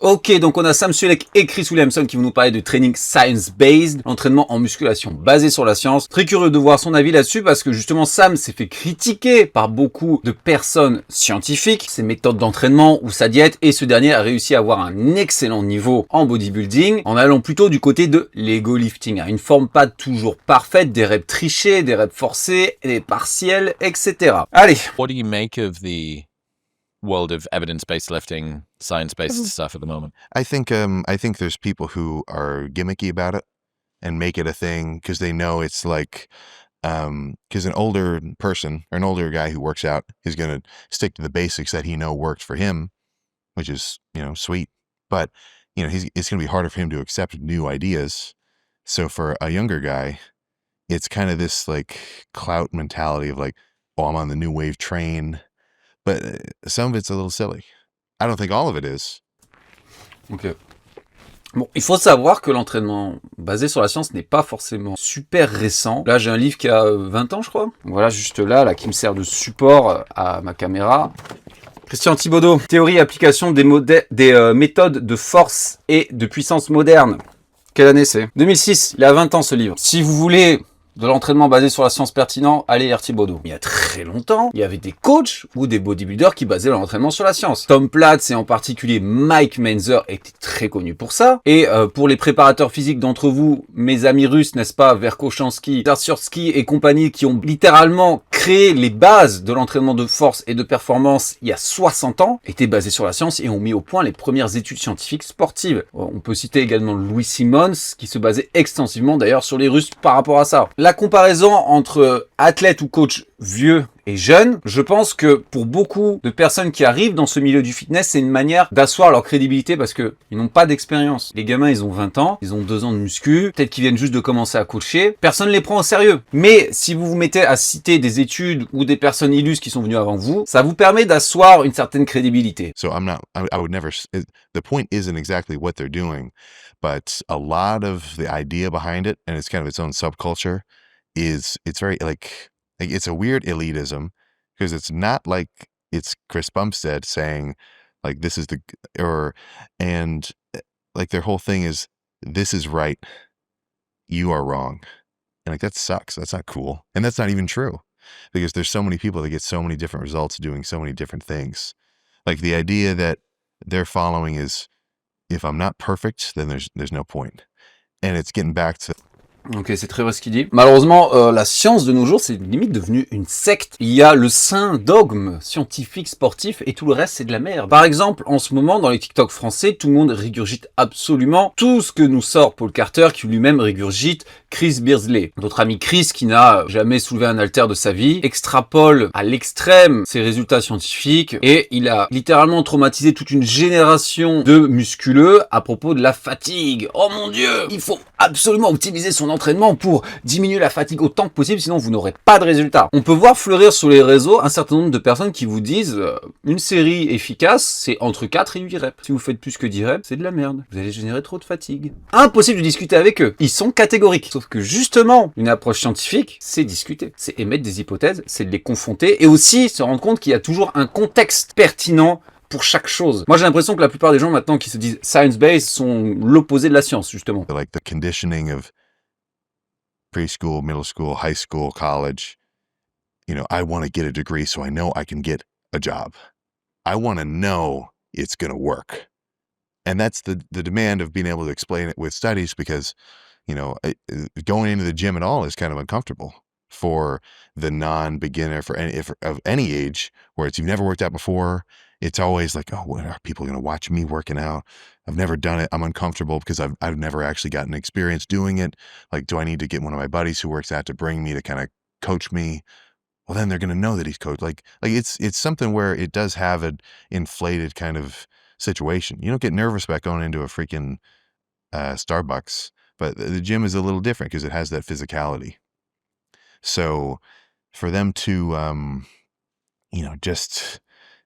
Ok, donc on a Sam Sulek et Chris Williamson qui vont nous parler de training science-based, l'entraînement en musculation basé sur la science. Très curieux de voir son avis là-dessus parce que justement Sam s'est fait critiquer par beaucoup de personnes scientifiques, ses méthodes d'entraînement ou sa diète, et ce dernier a réussi à avoir un excellent niveau en bodybuilding en allant plutôt du côté de l'ego lifting, à une forme pas toujours parfaite, des reps trichés, des reps forcés, des partiels, etc. Allez. What do you make of the world of evidence-based lifting, science-based stuff at the moment? I think there's people who are gimmicky about it and make it a thing because they know it's like, because an older person or an older guy who works out is going to stick to the basics that he know worked for him, which is, sweet. But, it's going to be harder for him to accept new ideas. So for a younger guy, it's kind of this like clout mentality of like, oh, I'm on the new wave train. But some of it's a little silly. I don't think all of it is. Ok. Bon, il faut savoir que l'entraînement basé sur la science n'est pas forcément super récent. Là, j'ai un livre qui a 20 ans, je crois. Voilà, juste là, qui me sert de support à ma caméra. Christian Thibaudeau, théorie et application des méthodes de force et de puissance moderne. Quelle année c'est? 2006, il a 20 ans ce livre. Si vous voulez de l'entraînement basé sur la science pertinent, allez lire Thibaudeau. Il y a très longtemps, il y avait des coachs ou des bodybuilders qui basaient leur entraînement sur la science. Tom Platz et en particulier Mike Menzer étaient très connus pour ça. Et pour les préparateurs physiques d'entre vous, mes amis russes, n'est-ce pas, Verkhochansky, Tarsursky et compagnie, qui ont littéralement créé les bases de l'entraînement de force et de performance il y a 60 ans, étaient basés sur la science et ont mis au point les premières études scientifiques sportives. On peut citer également Louis Simmons, qui se basait extensivement d'ailleurs sur les Russes par rapport à ça. La comparaison entre athlète ou coach vieux et jeune, je pense que pour beaucoup de personnes qui arrivent dans ce milieu du fitness, c'est une manière d'asseoir leur crédibilité parce que ils n'ont pas d'expérience. Les gamins, ils ont 20 ans, ils ont 2 ans de muscu, peut-être qu'ils viennent juste de commencer à coacher. Personne ne les prend au sérieux. Mais si vous vous mettez à citer des études ou des personnes illustres qui sont venues avant vous, ça vous permet d'asseoir une certaine crédibilité. So I would never, the point isn't exactly what they're doing, but a lot of the idea behind it, and it's kind of its own subculture, it's very like it's a weird elitism because it's not like it's Chris Bumstead saying like this is and like their whole thing is this is right, you are wrong. And like that sucks. That's not cool. And that's not even true because there's so many people that get so many different results doing so many different things. Like the idea that they're following is if I'm not perfect, then there's no point. And it's getting back to Ok, c'est très vrai ce qu'il dit. Malheureusement, la science de nos jours, c'est limite devenu une secte. Il y a le saint dogme scientifique, sportif, et tout le reste, c'est de la merde. Par exemple, en ce moment, dans les TikTok français, tout le monde régurgite absolument tout ce que nous sort Paul Carter, qui lui-même régurgite Chris Beardsley. Notre ami Chris, qui n'a jamais soulevé un haltère de sa vie, extrapole à l'extrême ses résultats scientifiques, et il a littéralement traumatisé toute une génération de musculeux à propos de la fatigue. Oh mon Dieu, il faut absolument optimiser son entraînement pour diminuer la fatigue autant que possible, sinon vous n'aurez pas de résultat. On peut voir fleurir sur les réseaux un certain nombre de personnes qui vous disent une série efficace, c'est entre 4 et 8 reps. Si vous faites plus que 10 reps, c'est de la merde. Vous allez générer trop de fatigue. Impossible de discuter avec eux. Ils sont catégoriques. Sauf que justement, une approche scientifique, c'est discuter. C'est émettre des hypothèses, c'est de les confronter et aussi se rendre compte qu'il y a toujours un contexte pertinent pour chaque chose. Moi, j'ai l'impression que la plupart des gens maintenant qui se disent science-based sont l'opposé de la science, justement. like the conditioning of preschool, middle school, high school, college. I want to get a degree so I know I can get a job. I want to know it's going to work. And that's the demand of being able to explain it with studies because, going into the gym at all is kind of uncomfortable for the non-beginner, of any age, where you've never worked out before. It's always like, oh, what are people going to watch me working out? I've never done it. I'm uncomfortable because I've never actually gotten experience doing it. Like, do I need to get one of my buddies who works out to bring me to kind of coach me? Well, then they're going to know that he's coached. Like it's something where it does have an inflated kind of situation. You don't get nervous about going into a freaking Starbucks, but the gym is a little different because it has that physicality. So for them to, just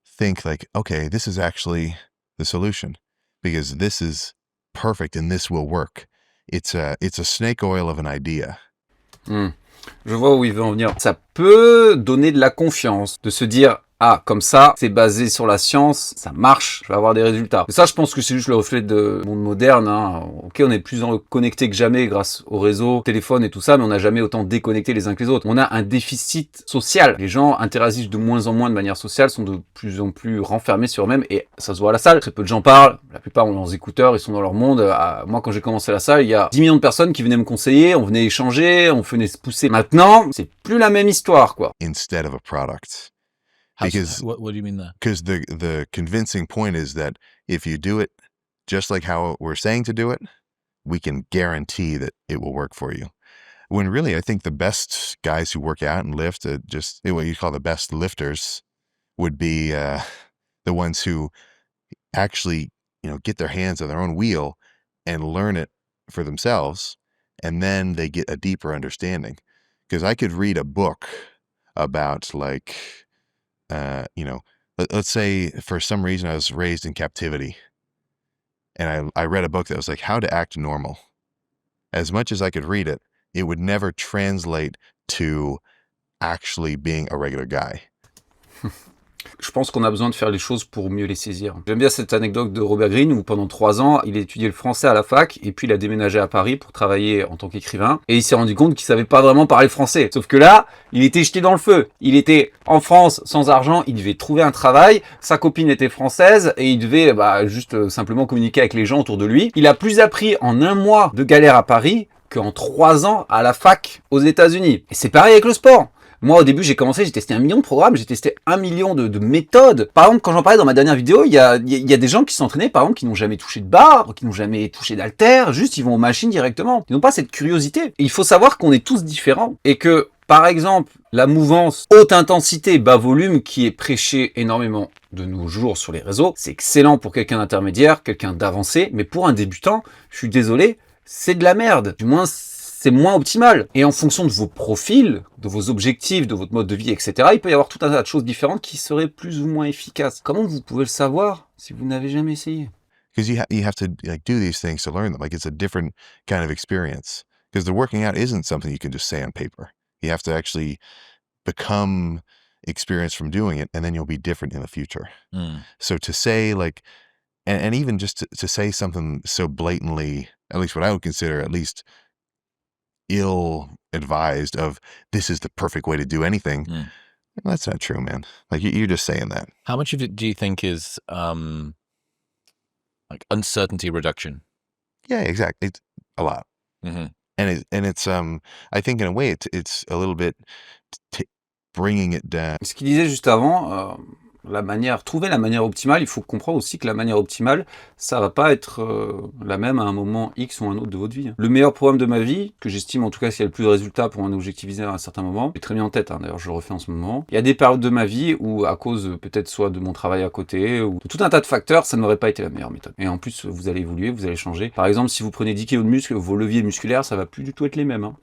think like, okay, this is actually the solution because this is perfect and this will work. It's a snake oil of an idea. Je vois où il veut en venir. Ça peut donner de la confiance, de se dire ah, comme ça, c'est basé sur la science, ça marche, je vais avoir des résultats. Et ça, je pense que c'est juste le reflet de monde moderne, hein. Ok, on est plus connecté que jamais grâce au réseau, téléphone et tout ça, mais on n'a jamais autant déconnecté les uns que les autres. On a un déficit social. Les gens interagissent de moins en moins de manière sociale, sont de plus en plus renfermés sur eux-mêmes, et ça se voit à la salle. Très peu de gens parlent, la plupart ont leurs écouteurs, ils sont dans leur monde. Moi, quand j'ai commencé la salle, il y a 10 millions de personnes qui venaient me conseiller, on venait échanger, on venait se pousser. Maintenant, c'est plus la même histoire, quoi. Instead of a product. Because what do you mean there? Because the convincing point is that if you do it just like how we're saying to do it, we can guarantee that it will work for you. When really, I think the best guys who work out and lift, just what you call the best lifters, would be the ones who actually, get their hands on their own wheel and learn it for themselves, and then they get a deeper understanding. Because I could read a book about let's say for some reason I was raised in captivity, and I read a book that was like how to act normal. As much as I could read it, it would never translate to actually being a regular guy. Je pense qu'on a besoin de faire les choses pour mieux les saisir. J'aime bien cette anecdote de Robert Greene où pendant 3 ans, il a étudié le français à la fac et puis il a déménagé à Paris pour travailler en tant qu'écrivain et il s'est rendu compte qu'il savait pas vraiment parler français. Sauf que là, il était jeté dans le feu. Il était en France sans argent, il devait trouver un travail, sa copine était française et il devait juste simplement communiquer avec les gens autour de lui. Il a plus appris en 1 mois de galère à Paris qu'en 3 ans à la fac aux États-Unis. Et c'est pareil avec le sport. Moi, au début, j'ai testé 1 million de programmes, j'ai testé 1 million de méthodes. Par exemple, quand j'en parlais dans ma dernière vidéo, il y a des gens qui s'entraînaient, par exemple, qui n'ont jamais touché de barre, qui n'ont jamais touché d'haltère, juste ils vont aux machines directement. Ils n'ont pas cette curiosité. Et il faut savoir qu'on est tous différents. Et que, par exemple, la mouvance haute intensité, bas volume, qui est prêchée énormément de nos jours sur les réseaux, c'est excellent pour quelqu'un d'intermédiaire, quelqu'un d'avancé, mais pour un débutant, je suis désolé, c'est de la merde. Du moins, c'est moins optimal. Et en fonction de vos profils, de vos objectifs, de votre mode de vie, etc., il peut y avoir tout un tas de choses différentes qui seraient plus ou moins efficaces. Comment vous pouvez le savoir si vous n'avez jamais essayé? Because you have to do these things to learn them. Like it's a different kind of experience. Because the working out isn't something you can just say on paper. You have to actually become experienced from doing it, and then you'll be different in the future. So to say and even just to say something so blatantly, at least what I would consider at least ill-advised of this is the perfect way to do anything. That's not true, man. Like you're just saying that. How much of it do you think is uncertainty reduction? Yeah, exactly. It's a lot. Mm-hmm. And it's I think in a way it's a little bit bringing it down. Ce qu'il disait juste avant, trouver la manière optimale, il faut comprendre aussi que la manière optimale, ça va pas être la même à un moment X ou un autre de votre vie. Le meilleur programme de ma vie, que j'estime en tout cas s'il y a le plus de résultats pour un objectif visé à un certain moment, j'ai très bien en tête, d'ailleurs je le refais en ce moment. Il y a des périodes de ma vie où à cause peut-être soit de mon travail à côté, ou de tout un tas de facteurs, ça n'aurait pas été la meilleure méthode. Et en plus, vous allez évoluer, vous allez changer. Par exemple, si vous prenez 10 kilos de muscles, vos leviers musculaires, ça va plus du tout être les mêmes. Hein.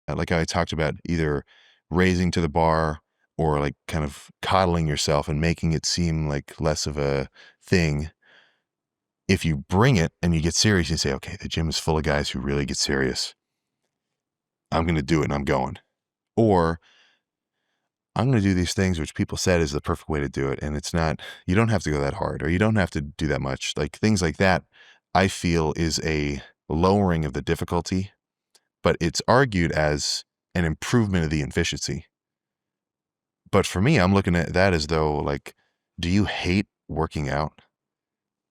Like I talked about either raising to the bar or kind of coddling yourself and making it seem like less of a thing. If you bring it and you get serious, you say, okay, the gym is full of guys who really get serious. I'm going to do it and I'm going. Or I'm going to do these things which people said is the perfect way to do it. And it's not, you don't have to go that hard or you don't have to do that much. Things like that, I feel is a lowering of the difficulty, but it's argued as an improvement of the efficiency. But for me, I'm looking at that as though, do you hate working out?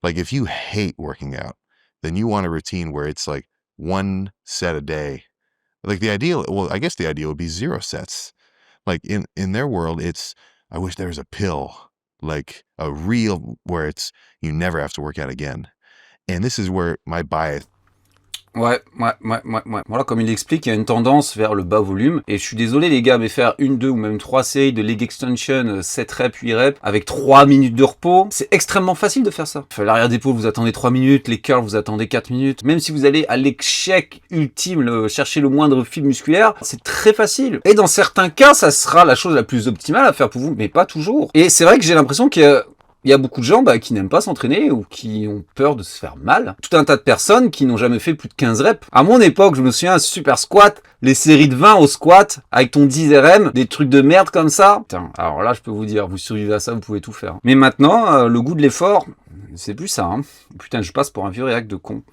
If you hate working out, then you want a routine where it's 1 set a day. The ideal, I guess the ideal would be 0 sets. In their world, it's, I wish there was a pill, a real, where it's, you never have to work out again. And this is where my bias. Ouais. Voilà, comme il explique, il y a une tendance vers le bas volume. Et je suis désolé, les gars, mais faire 1, 2 ou même 3 séries de leg extension, 7 reps, 8 reps, avec 3 minutes de repos, c'est extrêmement facile de faire ça. L'arrière d'épaule, vous attendez 3 minutes, les curls, vous attendez 4 minutes. Même si vous allez à l'échec ultime, chercher le moindre fil musculaire, c'est très facile. Et dans certains cas, ça sera la chose la plus optimale à faire pour vous, mais pas toujours. Et c'est vrai que j'ai l'impression que il y a beaucoup de gens qui n'aiment pas s'entraîner ou qui ont peur de se faire mal. Tout un tas de personnes qui n'ont jamais fait plus de 15 reps. À mon époque, je me souviens, un super squat, les séries de 20 au squat, avec ton 10 RM, des trucs de merde comme ça. Putain, alors là, je peux vous dire, vous survivez à ça, vous pouvez tout faire. Mais maintenant, le goût de l'effort, c'est plus ça. Hein. Putain, je passe pour un vieux réac de con.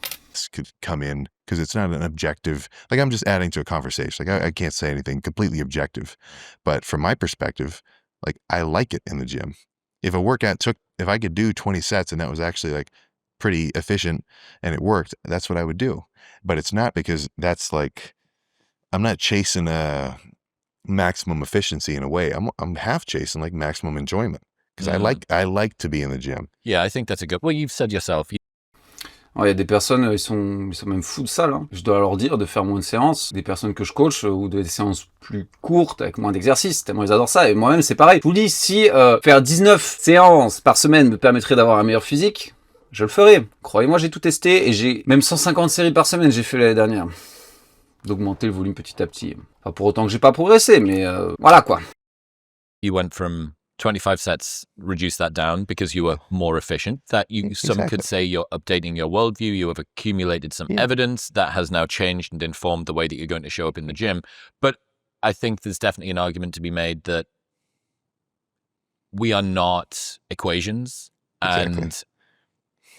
Could come in because it's not an objective. Like I'm just adding to a conversation. Like I can't say anything completely objective, but from my perspective, like I like it in the gym. If a workout if I could do 20 sets and that was actually like pretty efficient and it worked, that's what I would do. But it's not because that's like, I'm not chasing a maximum efficiency in a way. I'm half chasing like maximum enjoyment because I like to be in the gym. Yeah, I think that's a good. Well, you've said yourself. Il y a des personnes, ils sont même fous de salle. Hein. Je dois leur dire de faire moins de séances. Des personnes que je coach ou des séances plus courtes avec moins d'exercices. Tellement ils adorent ça. Et moi-même, c'est pareil. Je vous dis, si faire 19 séances par semaine me permettrait d'avoir un meilleur physique, je le ferai. Croyez-moi, j'ai tout testé et j'ai même 150 séries par semaine, j'ai fait l'année dernière. D'augmenter le volume petit à petit. Enfin, pour autant que j'ai pas progressé, mais voilà quoi. You went from 25 sets, reduce that down because you were more efficient. That some could say you're updating your worldview. You have accumulated some evidence that has now changed and informed the way that you're going to show up in the gym. But I think there's definitely an argument to be made that we are not equations. Exactly.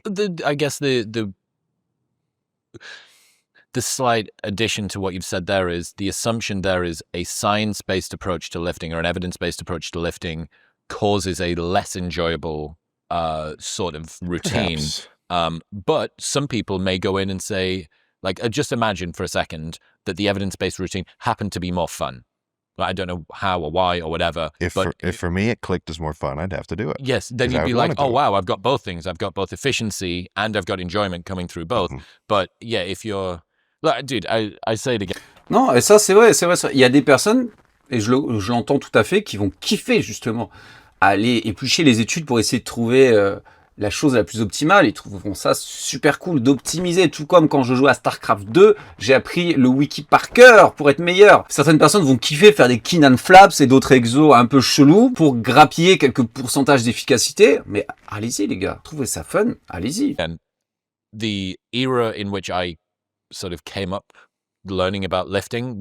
And I guess the slight addition to what you've said there is the assumption there is a science-based approach to lifting or an evidence-based approach to lifting causes a less enjoyable sort of routine. But some people may go in and say, like, just imagine for a second that the evidence-based routine happened to be more fun. I don't know how or why or whatever. If for me it clicked as more fun, I'd have to do it. Yes, then you'd be like, oh wow, I've got both things. I've got both efficiency and I've got enjoyment coming through both. But yeah, if you're... Like, dude, I say it again. Non, et ça, c'est vrai. Il y a des personnes, et je l'entends tout à fait, qui vont kiffer, justement, aller éplucher les études pour essayer de trouver la chose la plus optimale. Ils trouveront ça super cool d'optimiser. Tout comme quand je jouais à StarCraft 2, j'ai appris le wiki par cœur pour être meilleur. Certaines personnes vont kiffer faire des clean and flaps et d'autres exos un peu chelous pour grappiller quelques pourcentages d'efficacité. Mais allez-y, les gars. Trouvez ça fun. Allez-y. And the era in which I sort of came up learning about lifting,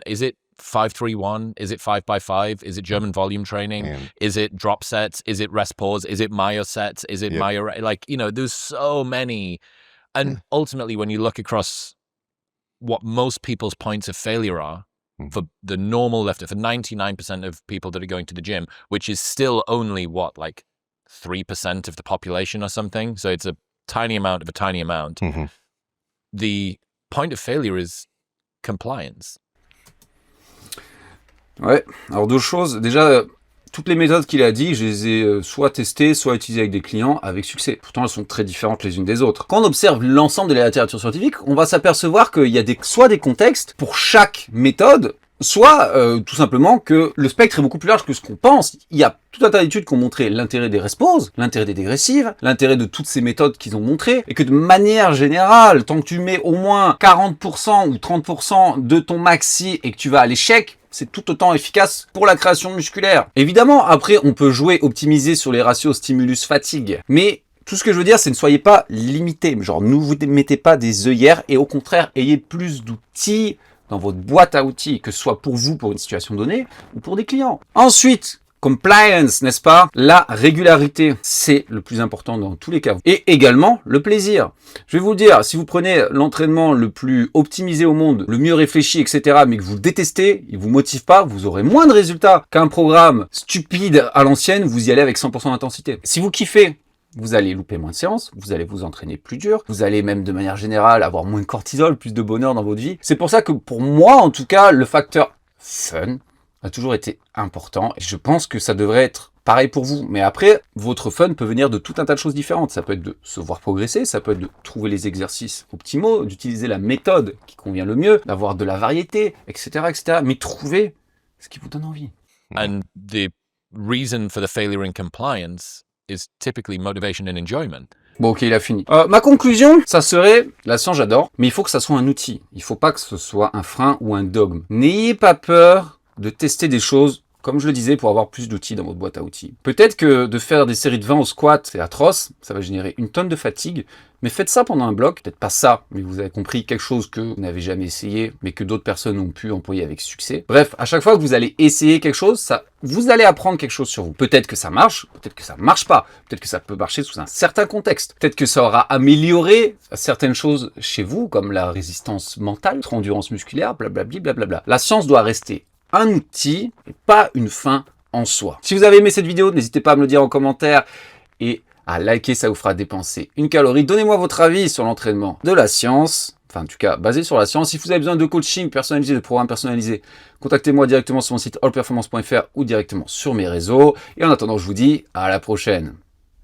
is it 5-3-1? Is it 5x5? Is it German volume training? Is it drop sets? Is it rest pause? Is it Maya sets? Is it Maya, like, there's so many. And ultimately, when you look across what most people's points of failure are for the normal lifter, for 99% of people that are going to the gym, which is still only like 3% of the population or something. So it's a tiny amount of a tiny amount. The point of failure is compliance. Ouais, alors deux choses. Déjà, toutes les méthodes qu'il a dit, je les ai soit testées, soit utilisées avec des clients avec succès. Pourtant, elles sont très différentes les unes des autres. Quand on observe l'ensemble de la littérature scientifique, on va s'apercevoir qu'il y a soit des contextes pour chaque méthode, soit tout simplement que le spectre est beaucoup plus large que ce qu'on pense. Il y a tout un tas d'études qui ont montré l'intérêt des rest-pauses, l'intérêt des dégressives, l'intérêt de toutes ces méthodes qu'ils ont montrées, et que de manière générale, tant que tu mets au moins 40% ou 30% de ton maxi et que tu vas à l'échec, c'est tout autant efficace pour la création musculaire. Évidemment, après, on peut jouer, optimiser sur les ratios stimulus-fatigue, mais tout ce que je veux dire, c'est ne soyez pas limités. Genre, ne vous mettez pas des œillères et au contraire, ayez plus d'outils dans votre boîte à outils, que ce soit pour vous, pour une situation donnée, ou pour des clients. Ensuite, compliance, n'est-ce pas? La régularité, c'est le plus important dans tous les cas. Et également, le plaisir. Je vais vous le dire, si vous prenez l'entraînement le plus optimisé au monde, le mieux réfléchi, etc., mais que vous le détestez, il vous motive pas, vous aurez moins de résultats qu'un programme stupide à l'ancienne, vous y allez avec 100% d'intensité. Si vous kiffez, vous allez louper moins de séances, vous allez vous entraîner plus dur, vous allez même de manière générale avoir moins de cortisol, plus de bonheur dans votre vie. C'est pour ça que pour moi, en tout cas, le facteur fun a toujours été important. Et je pense que ça devrait être pareil pour vous. Mais après, votre fun peut venir de tout un tas de choses différentes. Ça peut être de se voir progresser, ça peut être de trouver les exercices optimaux, d'utiliser la méthode qui convient le mieux, d'avoir de la variété, etc., etc. Mais trouvez ce qui vous donne envie. And the reason for the failure in compliance is typically motivation and enjoyment. Bon, ok, il a fini. Ma conclusion, ça serait, la science j'adore, mais il faut que ça soit un outil. Il faut pas que ce soit un frein ou un dogme. N'ayez pas peur de tester des choses comme je le disais, pour avoir plus d'outils dans votre boîte à outils. Peut-être que de faire des séries de 20 au squat, c'est atroce, ça va générer une tonne de fatigue, mais faites ça pendant un bloc, peut-être pas ça, mais vous avez compris quelque chose que vous n'avez jamais essayé, mais que d'autres personnes ont pu employer avec succès. Bref, à chaque fois que vous allez essayer quelque chose, vous allez apprendre quelque chose sur vous. Peut-être que ça marche, peut-être que ça marche pas, peut-être que ça peut marcher sous un certain contexte, peut-être que ça aura amélioré certaines choses chez vous, comme la résistance mentale, votre endurance musculaire, blablabli, blablabla. La science doit rester un outil et pas une fin en soi. Si vous avez aimé cette vidéo, n'hésitez pas à me le dire en commentaire et à liker, ça vous fera dépenser une calorie. Donnez-moi votre avis sur l'entraînement de la science, enfin en tout cas basé sur la science. Si vous avez besoin de coaching personnalisé, de programmes personnalisés, contactez-moi directement sur mon site allperformance.fr ou directement sur mes réseaux. Et en attendant, je vous dis à la prochaine.